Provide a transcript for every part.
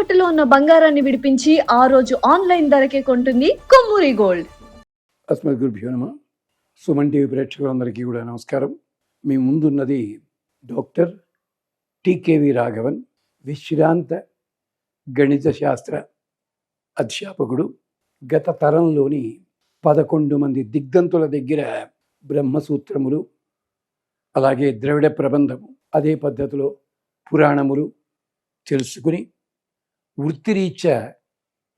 తాకట్టులో ఉన్న బంగారాన్ని విడిపించి ఆ రోజు ఆన్లైన్ ధరకే కొంటుంది కొమ్మూరి గోల్డ్. అస్మద్గురుభ్యో నమః. సుమన్ టీవీ ప్రేక్షకులందరికీ కూడా నమస్కారం. మీ ముందున్నది డాక్టర్ టికేవి రాఘవన్, విశ్రాంత గణిత శాస్త్ర అధ్యాపకుడు. గత తరంలోని 11 మంది దిగ్దంతుల దగ్గర బ్రహ్మసూత్రములు, అలాగే ద్రవిడ ప్రబంధము, అదే పద్ధతిలో పురాణములు తెలుసుకుని వృత్తిరీత్యా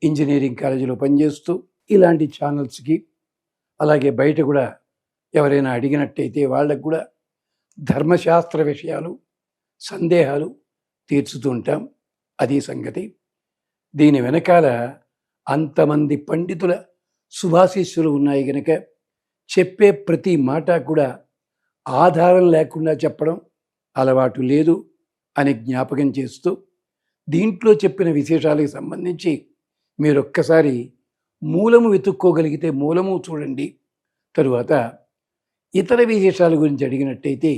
ఇంజనీరింగ్ కాలేజీలో పనిచేస్తూ ఇలాంటి ఛానల్స్కి, అలాగే బయట కూడా ఎవరైనా అడిగినట్టయితే వాళ్ళకు కూడా ధర్మశాస్త్ర విషయాలు, సందేహాలు తీర్చుతూ ఉంటాం. అది సంగతి. దీని వెనకాల అంతమంది పండితుల శుభాశీస్సులు ఉన్నాయి కనుక చెప్పే ప్రతి మాట కూడా ఆధారం లేకుండా చెప్పడం అలవాటు లేదు అని జ్ఞాపకం చేస్తూ, దీంట్లో చెప్పిన విశేషాలకు సంబంధించి మీరొక్కసారి మూలము వెతుక్కోగలిగితే మూలము చూడండి. తరువాత ఇతర విశేషాల గురించి అడిగినట్టయితే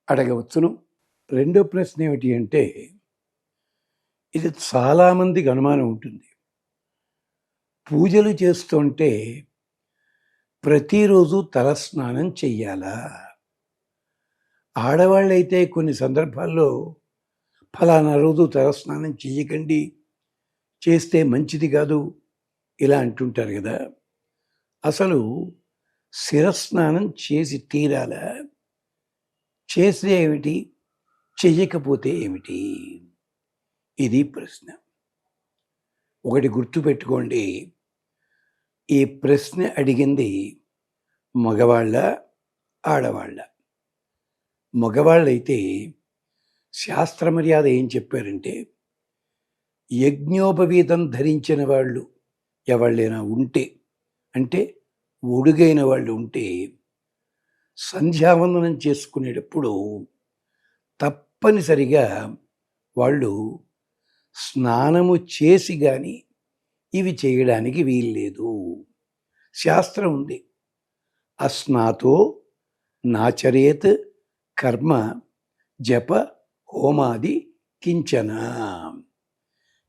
అడగవచ్చును. రెండో ప్రశ్న ఏమిటి అంటే, ఇది చాలామందికి అనుమానం ఉంటుంది. పూజలు చేస్తుంటే ప్రతిరోజు తలస్నానం చెయ్యాలా? ఆడవాళ్ళైతే కొన్ని సందర్భాల్లో ఫలానా రోజు తలస్నానం చెయ్యకండి, చేస్తే మంచిది కాదు, ఇలా అంటుంటారు కదా. అసలు శిరస్నానం చేసి తీరాలా? చేస్తే ఏమిటి, చెయ్యకపోతే ఏమిటి? ఇది ప్రశ్న. ఒకటి గుర్తుపెట్టుకోండి, ఈ ప్రశ్న అడిగింది మగవాళ్ళ, ఆడవాళ్ళ. మగవాళ్ళైతే శాస్త్ర మర్యాద ఏం చెప్పారంటే, యజ్ఞోపవీతం ధరించిన వాళ్ళు ఎవళ్ళైనా ఉంటే, అంటే ఒడుగైన వాళ్ళు ఉంటే, సంధ్యావందనం చేసుకునేటప్పుడు తప్పనిసరిగా వాళ్ళు స్నానము చేసి కానీ ఇవి చేయడానికి వీల్లేదు. శాస్త్రం ఉంది, అస్నాతో నాచరేత్ కర్మ జప హోమాది కించన.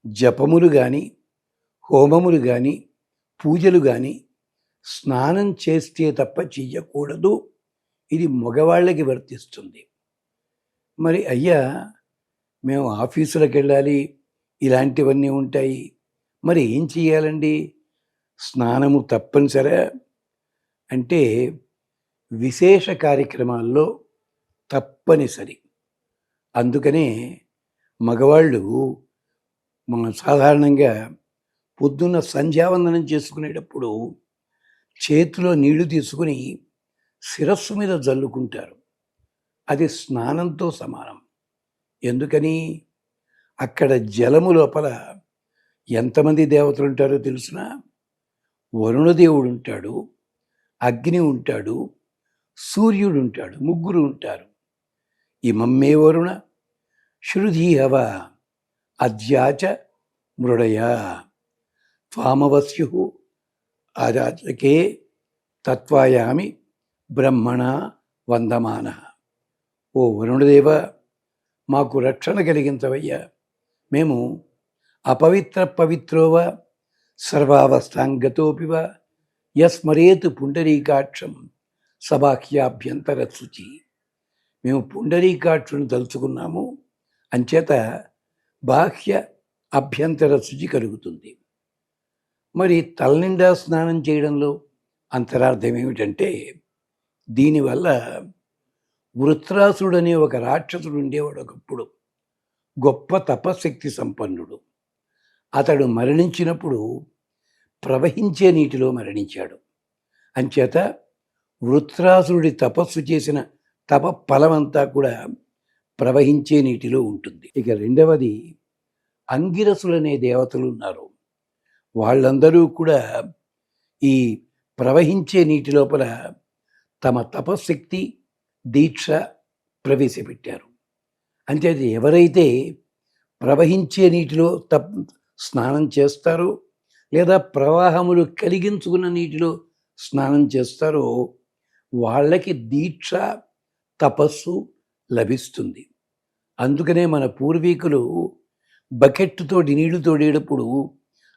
జపములు కానీ, హోమములు కానీ, పూజలు కానీ స్నానం చేస్తే తప్ప చెయ్యకూడదు. ఇది మగవాళ్ళకి వర్తిస్తుంది. మరి అయ్యా, మేము ఆఫీసులకు వెళ్ళాలి, ఇలాంటివన్నీ ఉంటాయి, మరి ఏం చెయ్యాలండి? స్నానము తప్పనిసరా అంటే విశేష కార్యక్రమాల్లో తప్పనిసరి. అందుకనే మగవాళ్ళు మనం సాధారణంగా పొద్దున్న సంధ్యావందనం చేసుకునేటప్పుడు చేతిలో నీళ్లు తీసుకుని శిరస్సు మీద జల్లుకుంటారు. అది స్నానంతో సమానం. ఎందుకని? అక్కడ జలము లోపల ఎంతమంది దేవతలు ఉంటారో తెలుసునా? వరుణదేవుడు ఉంటాడు, అగ్ని ఉంటాడు, సూర్యుడు ఉంటాడు, ముగ్గురు ఉంటారు. ఇమమ్మే వరుణ శృధీహవ అద్యాచ మృడయ త్వామవస్యు ఆరాచకే తత్వాయామి బ్రహ్మణ వందమాన. ఓ వరుణదేవ, మాకు రక్షణ కలిగించవయ్యా. మేము అపవిత్ర పవిత్రోవ సర్వావస్థాంగతోపివ యస్మరేతు పుండరీకాక్షం సబాహ్యాభ్యంతర శుచి. మేము పుండరీకాక్షుని తలుచుకున్నాము, అంచేత బాహ్య అభ్యంతర శుచి కలుగుతుంది. మరి తలనిండా స్నానం చేయడంలో అంతరార్థం ఏమిటంటే, దీనివల్ల వృత్రాసుడనే ఒక రాక్షసుడు ఉండేవాడు ఒకప్పుడు. గొప్ప తపశక్తి సంపన్నుడు. అతడు మరణించినప్పుడు ప్రవహించే నీటిలో మరణించాడు. అంచేత వృత్రాసురుడి తపస్సు చేసిన తప ఫలమంతా కూడా ప్రవహించే నీటిలో ఉంటుంది. ఇక రెండవది, అంగిరసులనే దేవతలు ఉన్నారు. వాళ్ళందరూ కూడా ఈ ప్రవహించే నీటి లోపల తమ తపశక్తి, దీక్ష ప్రవేశపెట్టారు. అంటే ఎవరైతే ప్రవహించే నీటిలో స్నానం చేస్తారో, లేదా ప్రవాహములు కలిగించుకున్న నీటిలో స్నానం చేస్తారో, వాళ్ళకి దీక్ష, తపస్సు లభిస్తుంది. అందుకనే మన పూర్వీకులు బకెట్తోటి నీళ్లు తోడేటప్పుడు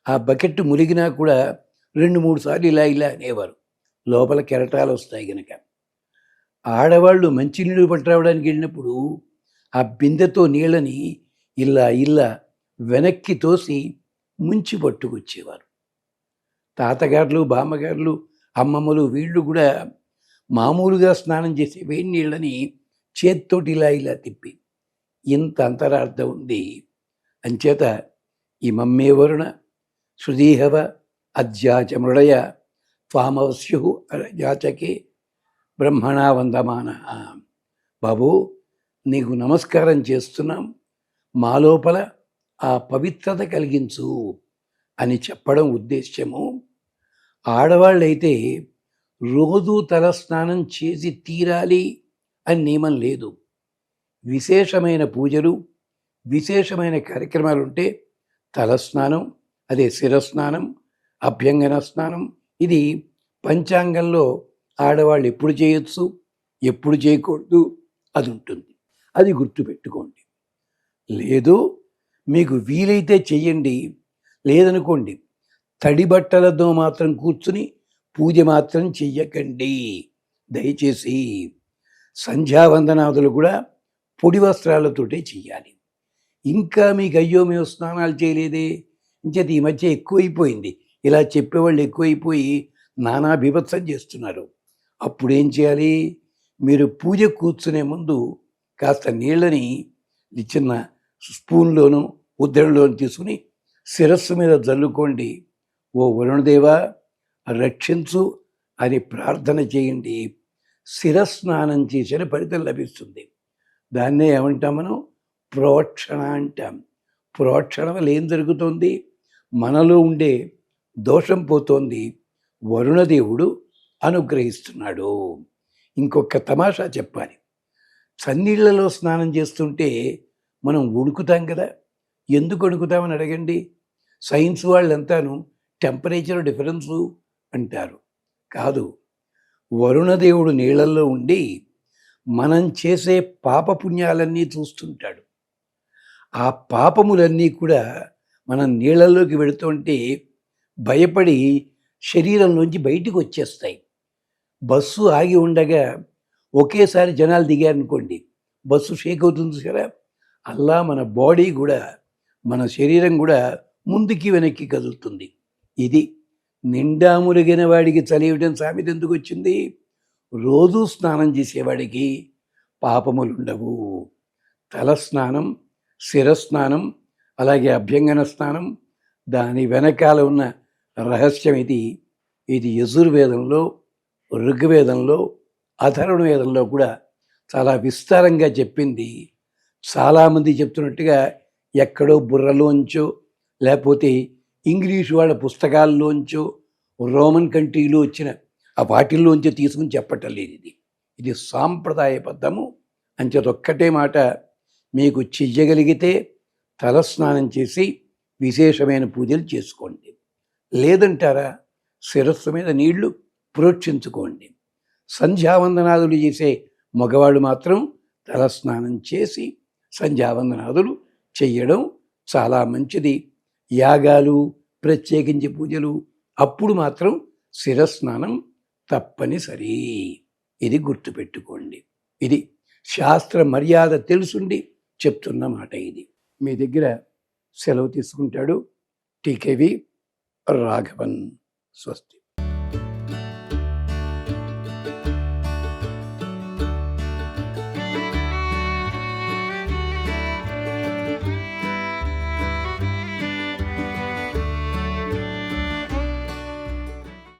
ఆ బకెట్ మునిగినా కూడా 2-3 సార్లు ఇలా ఇలా అనేవారు, లోపల కెరటాలు వస్తాయి గనక. ఆడవాళ్ళు మంచినీళ్ళు పట్టురావడానికి వెళ్ళినప్పుడు ఆ బిందెతో నీళ్ళని ఇలా ఇలా వెనక్కి తోసి ముంచి పట్టుకొచ్చేవారు. తాతగారులు, బామ్మగారులు, అమ్మమ్మలు వీళ్ళు కూడా మామూలుగా స్నానం చేసే వేడి నీళ్ళని చేత్తోటి ఇలా ఇలా తిప్పి, ఇంత అంతరార్థం ఉంది. అంచేత ఇమమ్మే వరుణ సుదీహవ అధ్యాచ మృడయ త్వామవస్యు యాచకే బ్రహ్మణా వందమాన. బాబు, నీకు నమస్కారం చేస్తున్నాం, మా లోపల ఆ పవిత్రత కలిగించు అని చెప్పడం ఉద్దేశ్యము. ఆడవాళ్ళైతే రోజు తలస్నానం చేసి తీరాలి అని నియమం లేదు. విశేషమైన పూజలు, విశేషమైన కార్యక్రమాలు ఉంటే తలస్నానం, అదే శిరస్నానం, అభ్యంగన స్నానం, ఇది పంచాంగంలో ఆడవాళ్ళు ఎప్పుడు చేయొచ్చు, ఎప్పుడు చేయకూడదు అది ఉంటుంది. అది గుర్తుపెట్టుకోండి. లేదు మీకు వీలైతే చెయ్యండి, లేదనుకోండి తడి బట్టలతో మాత్రం కూర్చుని పూజ మాత్రం చెయ్యకండి దయచేసి. సంధ్యావందనాదులు కూడా పొడి వస్త్రాలతోటే చెయ్యాలి. ఇంకా మీకు అయ్యో మేము స్నానాలు చేయలేదే, ఇంచేత ఈ మధ్య ఎక్కువైపోయింది, ఇలా చెప్పేవాళ్ళు ఎక్కువైపోయి నానా బీభత్సం చేస్తున్నారు. అప్పుడేం చేయాలి? మీరు పూజ కూర్చునే ముందు కాస్త నీళ్ళని చిన్న స్పూన్లోనూ ఉద్దరణలోనూ తీసుకుని శిరస్సు మీద జల్లుకోండి. ఓ వరుణదేవా రక్షించు అని ప్రార్థన చేయండి. శిరస్నానం చేసిన ఫలితం లభిస్తుంది. దాన్నే ఏమంటాం మనం? ప్రోక్షణ అంటాం. ప్రోక్షణ వల్ల ఏం జరుగుతుంది? మనలో ఉండే దోషం పోతోంది, వరుణదేవుడు అనుగ్రహిస్తున్నాడు. ఇంకొక తమాషా చెప్పాలి. చన్నీళ్లలో స్నానం చేస్తుంటే మనం ఉడుకుతాం కదా, ఎందుకు ఉడుకుతామని అడగండి. సైన్స్ వాళ్ళంతాను టెంపరేచర్ డిఫరెన్సు అంటారు. కాదు, వరుణదేవుడు నీళ్ళల్లో ఉండి మనం చేసే పాపపుణ్యాలన్నీ చూస్తుంటాడు. ఆ పాపములన్నీ కూడా మనం నీళ్ళల్లోకి వెళుతుంటే భయపడి శరీరంలోంచి బయటికి వచ్చేస్తాయి. బస్సు ఆగి ఉండగా ఒకేసారి జనాలు దిగారనుకోండి, బస్సు షేక్ అవుతుంది కదా, అలా మన బాడీ కూడా, మన శరీరం కూడా ముందుకి వెనక్కి కదులుతుంది. ఇది నిండా మురిగిన వాడికి చలియటం సామెత ఎందుకు వచ్చింది? రోజూ స్నానం చేసేవాడికి పాపములు ఉండవు. తలస్నానం, శిరస్నానం, అలాగే అభ్యంగన స్నానం, దాని వెనకాల ఉన్న రహస్యం ఇది. ఇది యజుర్వేదంలో, ఋగ్వేదంలో, అథర్వణ వేదంలో కూడా చాలా విస్తారంగా చెప్పింది. చాలామంది చెప్తున్నట్టుగా ఎక్కడో బుర్రలోంచో లేకపోతే ఇంగ్లీషు వాళ్ళ పుస్తకాల్లోంచో రోమన్ కంట్రీలో వచ్చిన ఆ వాటిల్లోంచో తీసుకుని చెప్పటం లేదు. ఇది సాంప్రదాయబద్ధము. అంచేతొక్కటే మాట, మీకు చెయ్యగలిగితే తలస్నానం చేసి విశేషమైన పూజలు చేసుకోండి. లేదంటారా, శిరస్సు మీద నీళ్లు ప్రోక్షించుకోండి. సంధ్యావందనాదులు చేసే మగవాళ్ళు మాత్రం తలస్నానం చేసి సంధ్యావందనాదులు చెయ్యడం చాలా మంచిది. యాగాలు, ప్రత్యేకించి పూజలు అప్పుడు మాత్రం శిరస్నానం తప్పనిసరి. ఇది గుర్తుపెట్టుకోండి. ఇది శాస్త్ర మర్యాద తెలుసుండి చెప్తున్న మాట. ఇది మీ దగ్గర సెలవు తీసుకుంటాడు టీకేవి రాఘవన్. స్వస్తి.